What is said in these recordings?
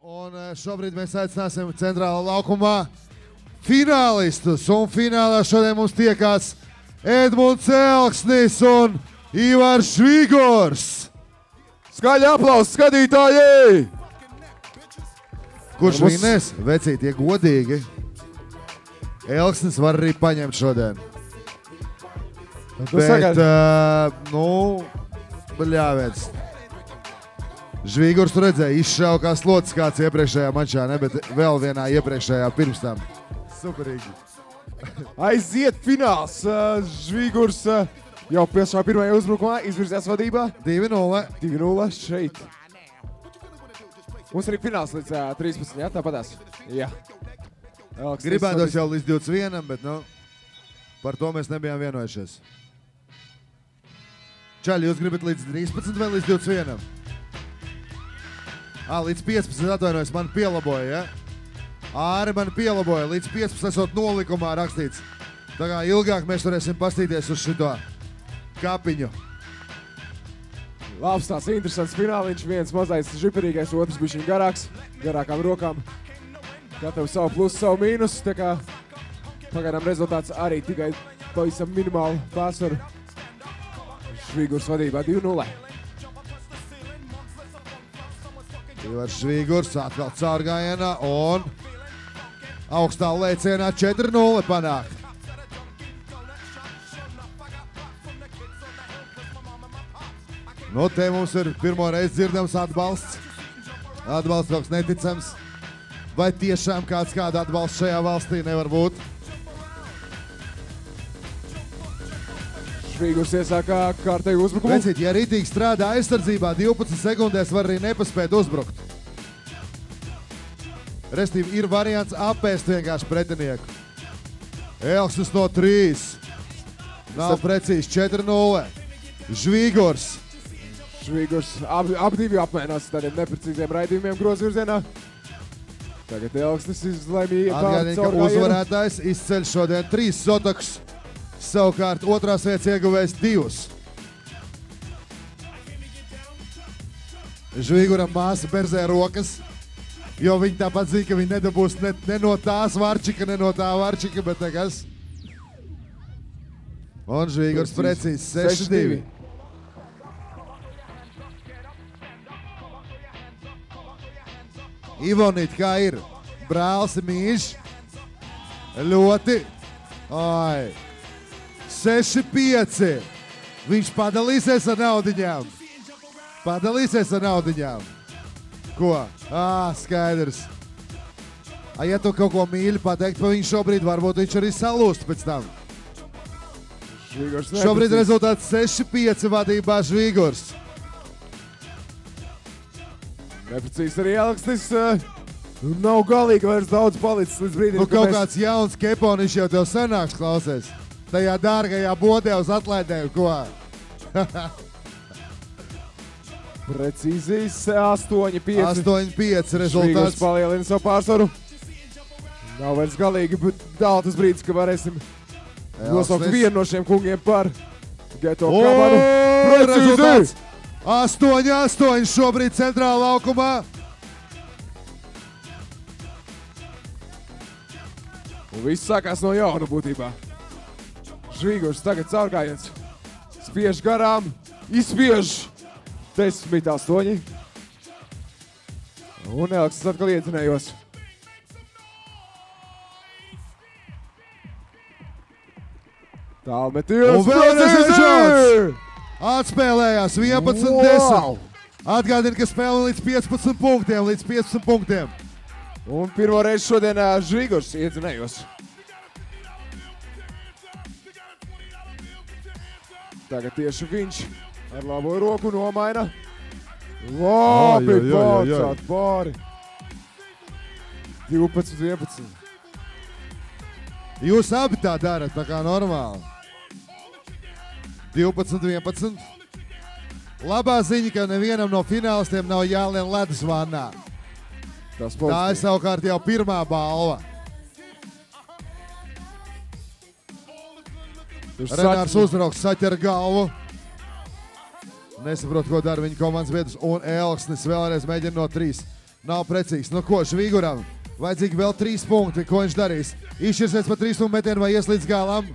Un šobrīd mēs aicināsim centrālā laukumā finālistus. Un finālā šodien mums tiekās Edmunds Elksnis un Ivars Švīgurs. Skaļi aplausi, skatītāji! Kurš vinnēs? Vecīt, ja godīgi. Elksnis var arī paņemt šodien. Bet, bļāviens. Žvīgurs tu redzēja, izšauja kā slots kāds iepriekšējā mačā, ne, bet vēl vienā iepriekšējā pirms tam. Superīgi. Aiziet fināls. Žvīgurs jau pašā pirmajā uzbrukumā izvirzījās vadībā. 2-0. 2-0 šeit. Mums arī fināls līdz 13, jā, tāpatās? Jā. Gribētos jau līdz 21, bet, par to mēs nebijām vienojušies. Čaļi, jūs gribat līdz 13 vai līdz 21? Līdz 15 atvainojas, man pielaboja, ja? Āri man pielaboja, līdz 15 esot nolikumā rakstīts. Tā kā ilgāk mēs varēsim pastīties uz šito kapiņu. Labs tās interesants fināliņš, viens mazais žiperīgais, otrs bišķiņ garāks, garākām rokām. Gatavu savu plusu, savu mīnusu, tā kā pagaidām rezultāts arī tikai pavisam minimālu pārsvaru. Švīgurs vadībā 2-0. Ivars Švīgurs atkal caurgājienā un augstā lēcienā 4-0 panākt. Te mums ir pirmo reizi dzirdams atbalsts. Atbalsts kaut kas neticams. Vai tiešām kādu atbalstu šajā valstī nevar būt? Švīgurs iesākā kārtēju uzbrukumu. Vecīt, ja ritīgi strādā aizsardzībā, 12 sekundēs var arī nepaspēt uzbrukt. Restīvi ir variants apēst vienkārši pretinieku. Elksnis no 3. Nav precīzi 4-0. Žvīgurs. Švīgurs abi divi apmēnās tādiem neprecīziem raidījumiem grozvirzienā. Tagad Elksnis izlaimīja Atgādien, ka uzvarētājs izceļ šodien 3 sotokus. Savukārt otrās vietas ieguvējs 2. Žvīguram māsa berzē rokas, jo viņi tāpat zina, ka viņi nedabūs ne no tās varčika, ne no tā varčika, bet nekas. Un Žvīgurs precīzi 6-2. Ivonīt, kā ir? Brālis mīļš. Ļoti. 6-5. Viņš padalīsies ar naudiņām. Padalīsies ar naudiņām. Ko? Skaidrs. Ja tu kaut ko mīļi pateikt pa viņu šobrīd, varbūt viņš arī salūst pēc tam. Šobrīd rezultāts 6-5 vadībā Žvīgurs. Neprecīzi arī Elksnis. Nav galīgi vairs daudz palicis līdz brīdim, kaut kāds jauns keponišs jau tev sanāks, klausies. Tajā dārgajā bodē uz atlaidēm, ko? Precīzi 8-5. 8-5 rezultāts. Švīgurs palielina savu pārsvaru. Nav vairs galīgi, bet tālu tas brīdis, ka varēsim nosaukt vienu no šiem kungiem par Geto Kabanu. Rezultāts 8-8 šobrīd centrālā laukumā. Un viss sākās no jauna būtībā. Žvīgurs tagad caurgājiens. Spiež garām, izspiež 10-8. Un Elksnis atkal iedzinējos. Tālmetiens. Un vēl šāds. Atspēlējās 11-10. Atgādina, ka spēlē līdz 15 punktiem. Līdz 15 punktiem. Un pirmo reizi šodien Žvīgurs iedzinējos. Tagad tieši viņš ar labo roku nomaina. Labi, pārcāt pāri. 12-11. Jūs abi tā darat, tā kā normāli. 12-11. Labā ziņa, ka nevienam no finālistiem nav jālien ledus vannā. Tā ir savukārt jau pirmā balva. Renārs uzrauks, saķer galvu. Nesaprot, ko dara viņa komandas biedrs. Un Elksnis vēlreiz mēģina no 3. Nav precīzi. Nu ko, Žvīguram? Vajadzīgi vēl 3 punkti. Ko viņš darīs? Izšķirsies pa 3 punktu metienu vai ies līdz galam?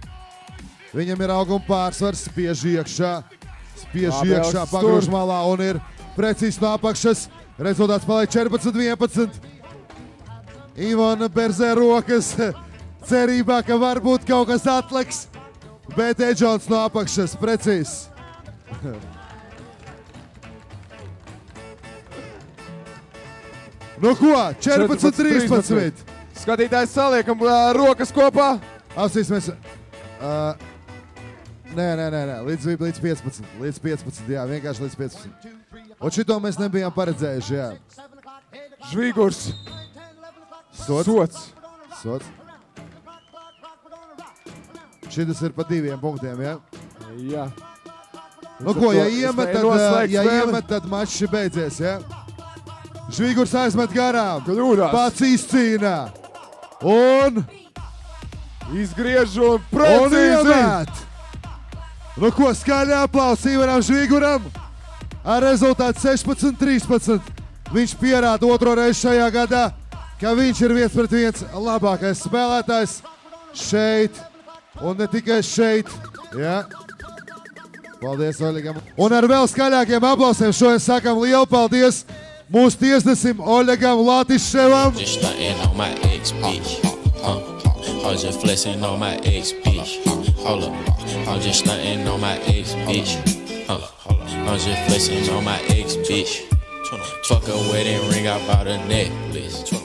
Viņam ir auguma pārsvars. Spiež iekšā. Pagrūž malā un ir precīzi no apakšas. Rezultāts paliek 14-11. Ivona berzē rokas. Cerībā, ka varbūt kaut kas atliks. Bet Edžons no apakšas. Precīzi. Nu ko, 14-13. Skatītājs saliekam rokas kopā. Apsīsimies. Nē, līdz 15. Līdz 15, jā, vienkārši līdz 15. Un šito mēs nebijām paredzējuši, jā. Žvīgurs. Sots. Šitas ir pa 2 punktiem, jā? Jā. Nu ko, ja iemet, tad mačs beidzies, jā? Žvīgurs aizmet garām. Kļūdās. Pats izcīnā. Un izgriež un precīzi. Nu ko, skaļi aplausi Ivaram Žvīguram. Ar rezultātu 16-13. Viņš pierāda 2. reizi šajā gadā, ka viņš ir 1-1 labākais spēlētājs šeit. Un ne tikai šeit. Jā. Paldies Oļegam. Un ar vēl skaļākiem aplausiem šodien sakam lielu paldies mūsu tiesnesim Oļegam Latiševam. Just stunting on my ex bitch. I was just flexing on my ex bitch. Hold up. I was just stunting on my ex bitch. I was just flexing on my ex bitch. Fuck a wedding ring, I bought a necklace.